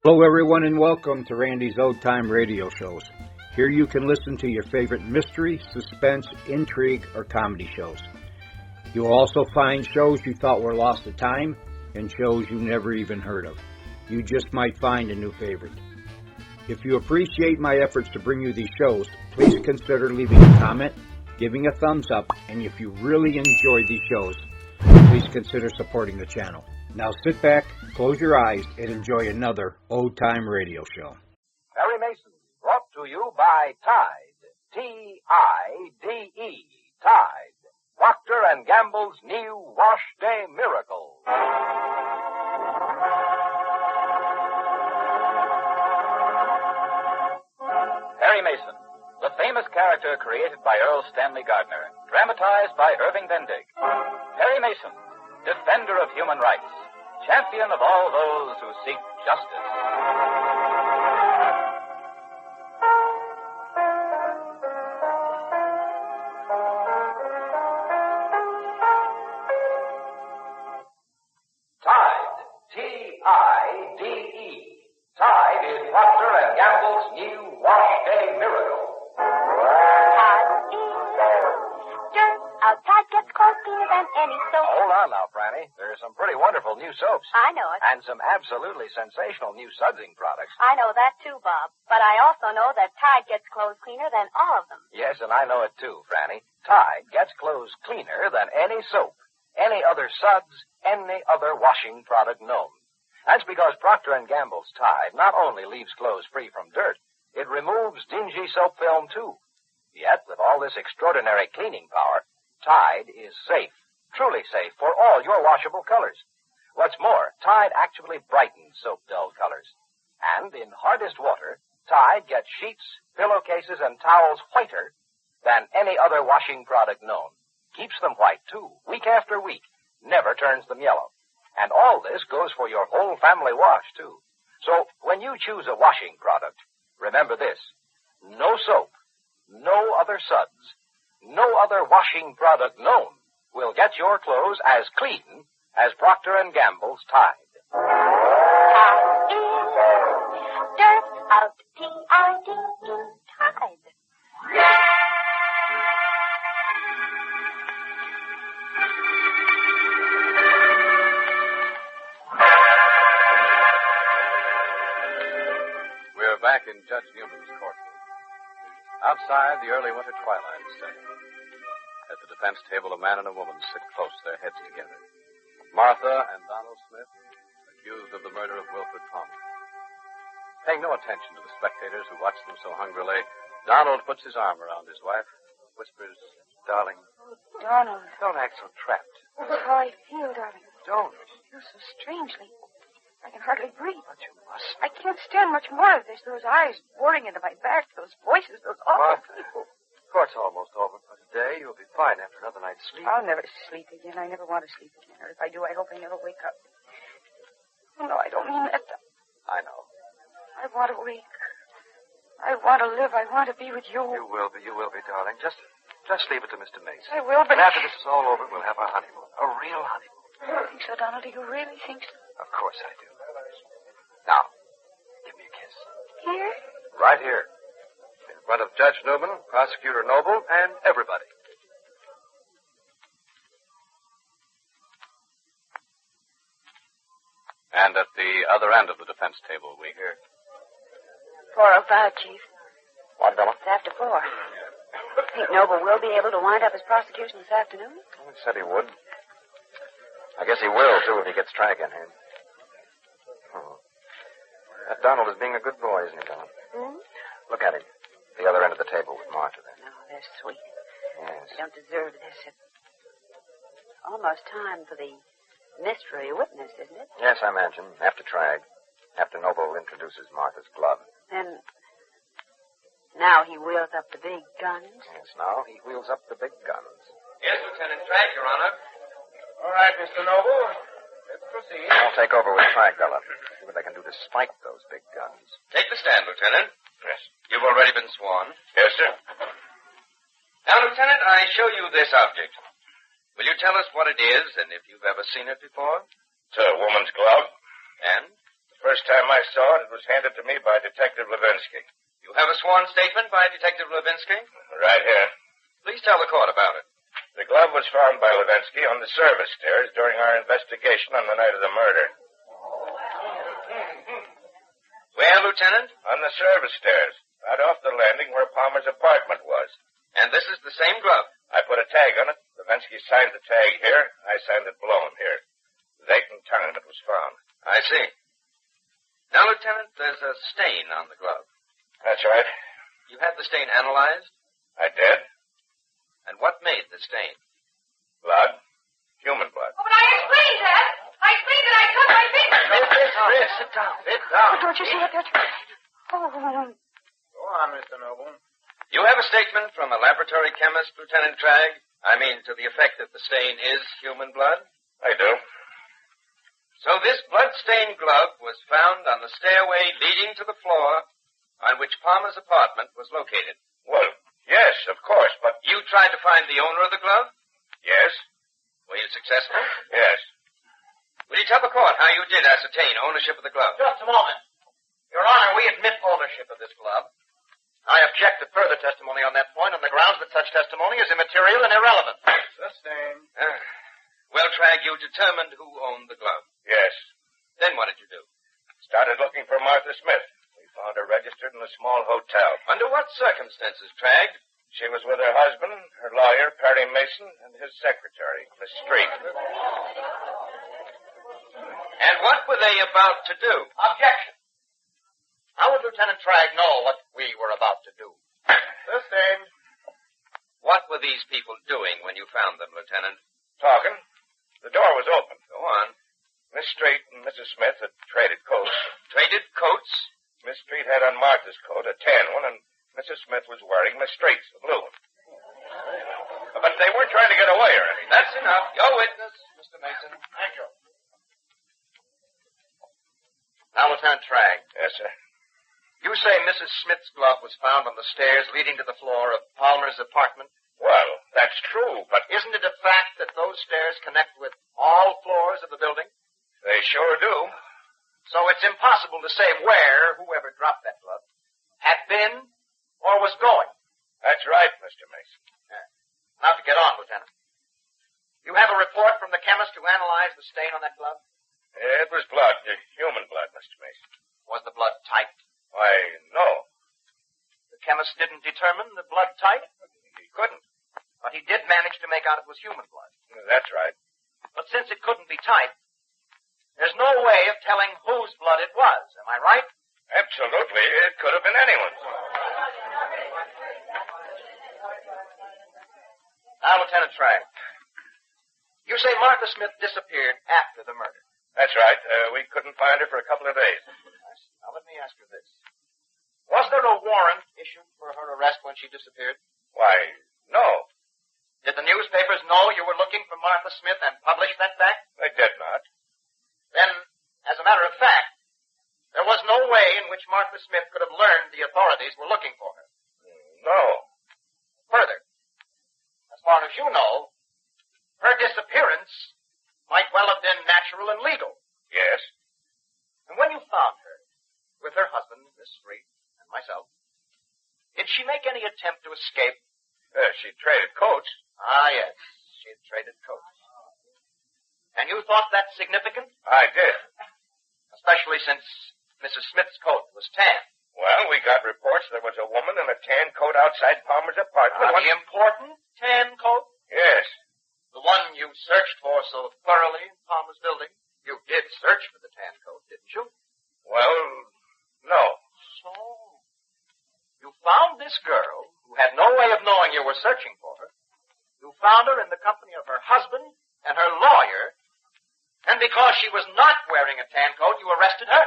Hello, everyone, and welcome to Randy's Old Time Radio Shows. Here you can listen to your favorite mystery, suspense, intrigue, or comedy shows. You'll also find shows you thought were lost to time and shows you never even heard of. You just might find a new favorite. If you appreciate my efforts to bring you these shows, please consider leaving a comment, giving a thumbs up, and if you really enjoy these shows, please consider supporting the channel. Now sit back, close your eyes, and enjoy another old-time radio show. Perry Mason, brought to you by Tide. T-I-D-E. Tide. Procter & Gamble's new Wash Day Miracle. Perry Mason, the famous character created by Earl Stanley Gardner, dramatized by Irving Bendig. Perry Mason, defender of human rights, champion of all those who seek justice. Tide, T-I-D-E. Tide is Procter & Gamble's new Wash Day Miracle. Tide gets clothes cleaner than any soap. Hold on now, Franny. There are some pretty wonderful new soaps. I know it. And some absolutely sensational new sudsing products. I know that too, Bob. But I also know that Tide gets clothes cleaner than all of them. Yes, and I know it too, Franny. Tide gets clothes cleaner than any soap, any other suds, any other washing product known. That's because Procter & Gamble's Tide not only leaves clothes free from dirt, it removes dingy soap film too. Yet, with all this extraordinary cleaning power, Tide is safe, truly safe, for all your washable colors. What's more, Tide actually brightens soap-dull colors. And in hardest water, Tide gets sheets, pillowcases, and towels whiter than any other washing product known. Keeps them white, too, week after week. Never turns them yellow. And all this goes for your whole family wash, too. So, when you choose a washing product, remember this. No soap, no other suds, no other washing product known will get your clothes as clean as Procter & Gamble's Tide. Tide is dirt out. T-I-D-E. Tide. We're back in Judge Newman's courtroom. Outside, the early winter twilight is setting. At the defense table, a man and a woman sit close, their heads together. Martha and Donald Smith, accused of the murder of Wilfred Palmer. Paying no attention to the spectators who watch them so hungrily, Donald puts his arm around his wife, whispers, "Darling, Donald. don't act so trapped. That's how I feel, darling. Don't. I feel so strangely. I can hardly breathe. But you must. I can't stand much more of this. Those eyes boring into my back, those voices, those awful Martha. people. Court's almost over for today. You'll be fine after another night's sleep. I'll never sleep again. I never want to sleep again. Or if I do, I hope I never wake up. Oh, no, I don't mean that. I know. I want to wake. I want to live. I want to be with you. You will be, darling. Just leave it to Mr. Mason. I will, but... And after this is all over, we'll have our honeymoon. A real honeymoon. You think so, Donald? Do you really think so? Of course I do. Now, give me a kiss. Here? Right here. In front of Judge Newman, Prosecutor Noble, and everybody. And at the other end of the defense table, we hear... 4:05, Chief. What, Bella? It's after 4. Think Noble will be able to wind up his prosecution this afternoon? Well, he said he would. I guess he will, too, if he gets Trank in here. Oh. That Donald is being a good boy, isn't he, Donald? Hmm? Look at him. The other end of the table with Martha there. Oh, they're sweet. Yes. They don't deserve this. It's almost time for the mystery witness, isn't it? Yes, I imagine. After Trag. After Noble introduces Martha's glove. And now he wheels up the big guns. Yes, now he wheels up the big guns. Yes, Lieutenant Trag, Your Honor. All right, Mr. Noble. Let's proceed. I'll take over with Trag, Bella. See what they can do to spike those big guns. Take the stand, Lieutenant. Yes. You've already been sworn. Yes, sir. Now, Lieutenant, I show you this object. Will you tell us what it is and if you've ever seen it before? It's a woman's glove. And? First time I saw it, it was handed to me by Detective Levinsky. You have a sworn statement by Detective Levinsky? Right here. Please tell the court about it. The glove was found by Levinsky on the service stairs during our investigation on the night of the murder. Where, Lieutenant? On the service stairs, right off the landing where Palmer's apartment was. And this is the same glove? I put a tag on it. Levinsky signed the tag here. I signed it blown here. The date and time it was found. I see. Now, Lieutenant, there's a stain on the glove. That's right. You had the stain analyzed? I did. And what made the stain? Blood. Human blood. Oh, but I explained that. I explained that I cut my finger. Miss, sit down. Sit down. Oh, don't you see it? Oh. Go on, Mr. Noble. You have a statement from a laboratory chemist, Lieutenant Tragg? I mean, to the effect that the stain is human blood? I do. So this blood-stained glove was found on the stairway leading to the floor on which Palmer's apartment was located. Well, yes, of course, but... You tried to find the owner of the glove? Yes? Were you successful? Yes. Will you tell the court how you did ascertain ownership of the glove? Just a moment. Your Honor, we admit ownership of this glove. I object to further testimony on that point on the grounds that such testimony is immaterial and irrelevant. Sustained. Well, Tragg, you determined who owned the glove. Yes. Then what did you do? Started looking for Martha Smith. We found her registered in a small hotel. Under what circumstances, Tragg? She was with her husband, her lawyer, Perry Mason, and his secretary, Miss Street. And what were they about to do? Objection. How would Lieutenant Tragg know what we were about to do? Sustained. What were these people doing when you found them, Lieutenant? Talking. The door was open. Go on. Miss Street and Mrs. Smith had traded coats. Traded coats? Miss Street had on Martha's coat, a tan one, and Mrs. Smith was wearing Miss Street's, a blue one. But they weren't trying to get away or anything. That's enough. Your witness, Mr. Mason. Thank you. Now, Lieutenant Tragg. Yes, sir. You say Mrs. Smith's glove was found on the stairs leading to the floor of Palmer's apartment? Well, that's true, but Isn't it a fact that those stairs connect with all floors of the building? they sure do. So it's impossible to say where whoever dropped that glove had been or was going. That's right, Mr. Mason. Now to get on, Lieutenant. You have a report from the chemist who analyzed the stain on that glove? It was blood, human blood, Mr. Mason. Was the blood tight? Why, no. The chemist didn't determine the blood type? He couldn't. But he did manage to make out it was human blood. That's right. But since it couldn't be type, there's no way of telling whose blood it was. Am I right? Absolutely. It could have been anyone's. Now, Lieutenant Tragg, you say Martha Smith disappeared after the murder. That's right. We couldn't find her for a couple of days. Now, let me ask you this. Was there a warrant issued for her arrest when she disappeared? Why, no. Did the newspapers know you were looking for Martha Smith and publish that fact? They did not. Then, as a matter of fact, there was no way in which Martha Smith could have learned the authorities were looking for her. No. Further, as far as you know, her disappearance might well have been natural and legal. Yes. And when you found her, with her husband, Miss Street, and myself, did she make any attempt to escape? She traded coats. Ah, yes. She had traded coats. And you thought that significant? I did. Especially since Mrs. Smith's coat was tan. Well, we got reports there was a woman in a tan coat outside Palmer's apartment. The important tan coat? Yes. The one you searched for so thoroughly in Palmer's building? You did search for the tan coat, didn't you? Well, no. So, you found this girl who had no way of knowing you were searching for her. You found her in the company of her husband and her lawyer, and because she was not wearing a tan coat, you arrested her?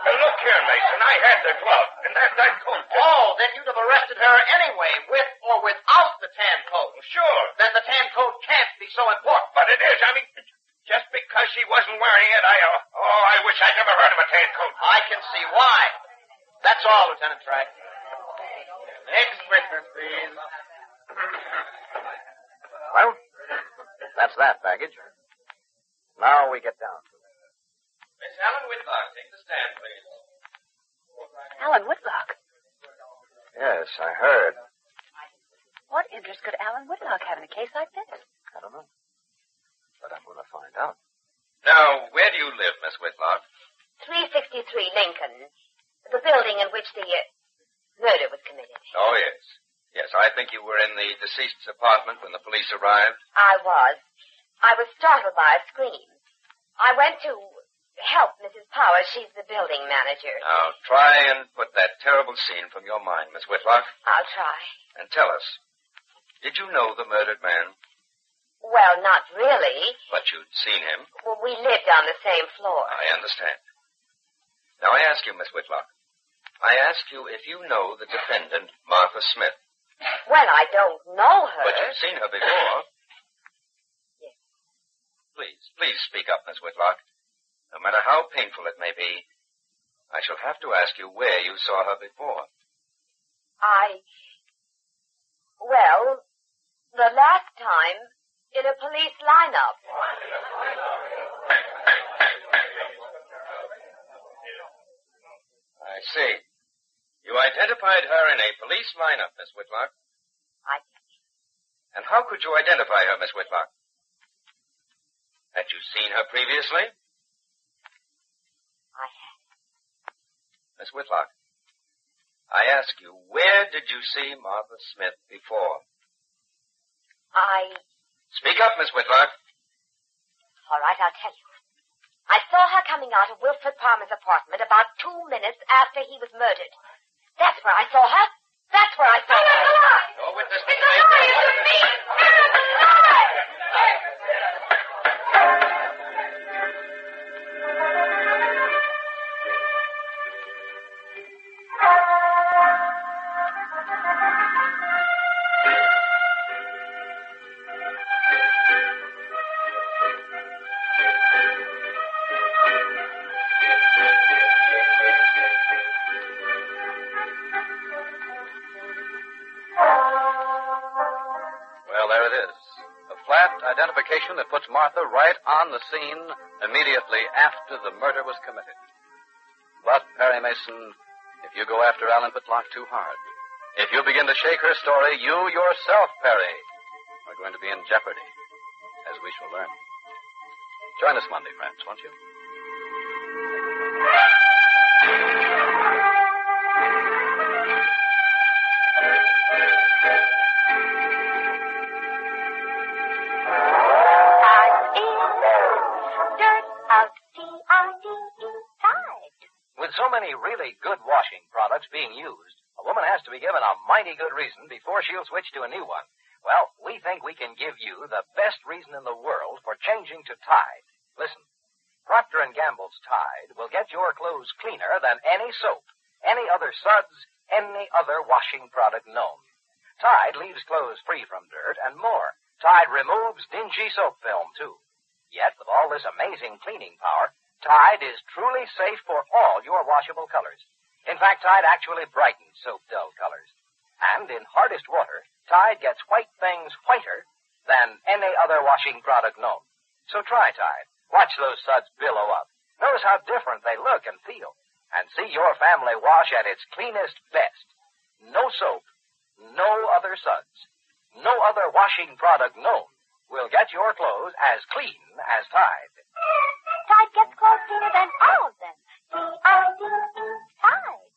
Look here, Mason. I had the glove, and that coat. Oh, then you'd have arrested her anyway, with or without the tan coat. Sure. Then the tan coat can't be so important. But it is. I mean, just because she wasn't wearing it, I wish I'd never heard of a tan coat. I can see why. That's all, Lieutenant Tragg. Next witness, please. Well, that's that baggage. Now we get down to it. Miss Helen Whitlock, take the stand, please. Alan Whitlock. Yes, I heard. What interest could Alan Whitlock have in a case like this? I don't know. But I'm going to find out. Now, where do you live, Miss Whitlock? 363 Lincoln. The building in which the murder was committed. Oh, yes. Yes, I think you were in the deceased's apartment when the police arrived. I was. I was startled by a scream. I went to help Mrs. Powers. She's the building manager. Now, try and put that terrible scene from your mind, Miss Whitlock. I'll try. And tell us, did you know the murdered man? Well, not really. But you'd seen him. Well, we lived on the same floor. I understand. Now, I ask you, Miss Whitlock, I ask you if you know the defendant, Martha Smith. Well, I don't know her. But you've seen her before. Yes. Please speak up, Miss Whitlock. No matter how painful it may be, I shall have to ask you where you saw her before. Well, the last time, in a police lineup. I see. You identified her in a police lineup, Miss Whitlock. I did. And how could you identify her, Miss Whitlock? Had you seen her previously? I had. Miss Whitlock, I ask you, where did you see Martha Smith before? Speak up, Miss Whitlock. All right, I'll tell you. I saw her coming out of Wilfred Palmer's apartment about 2 minutes after he was murdered. That's where I saw her. That's where I saw her. Your witness. It's a lie! It's me! It's a lie! Identification that puts Martha right on the scene immediately after the murder was committed. But, Perry Mason, if you go after Alan Whitlock too hard, if you begin to shake her story, you yourself, Perry, are going to be in jeopardy, as we shall learn. Join us Monday, friends, won't you? With so many really good washing products being used, a woman has to be given a mighty good reason before she'll switch to a new one. Well, we think we can give you the best reason in the world for changing to Tide. Listen, Procter & Gamble's Tide will get your clothes cleaner than any soap, any other suds, any other washing product known. Tide leaves clothes free from dirt and more. Tide removes dingy soap film, too. Yet, with all this amazing cleaning power, Tide is truly safe for all your washable colors. In fact, Tide actually brightens soap-dull colors. And in hardest water, Tide gets white things whiter than any other washing product known. So try Tide. Watch those suds billow up. Notice how different they look and feel. And see your family wash at its cleanest best. No soap, no other suds, no other washing product known will get your clothes as clean as Tide. Tide gets clothes cleaner than all of them. T-I-D-E, Tide.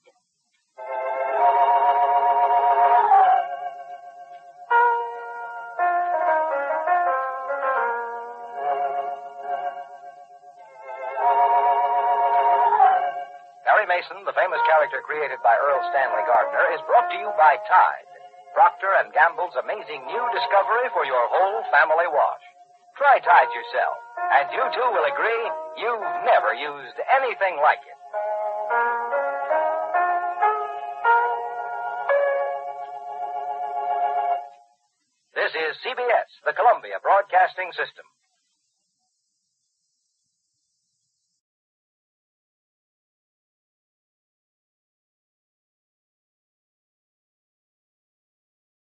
Perry Mason, the famous character created by Earl Stanley Gardner, is brought to you by Tide, Procter & Gamble's amazing new discovery for your whole family wash. Try Tide yourself, and you too will agree you've never used anything like it. This is CBS, the Columbia Broadcasting System.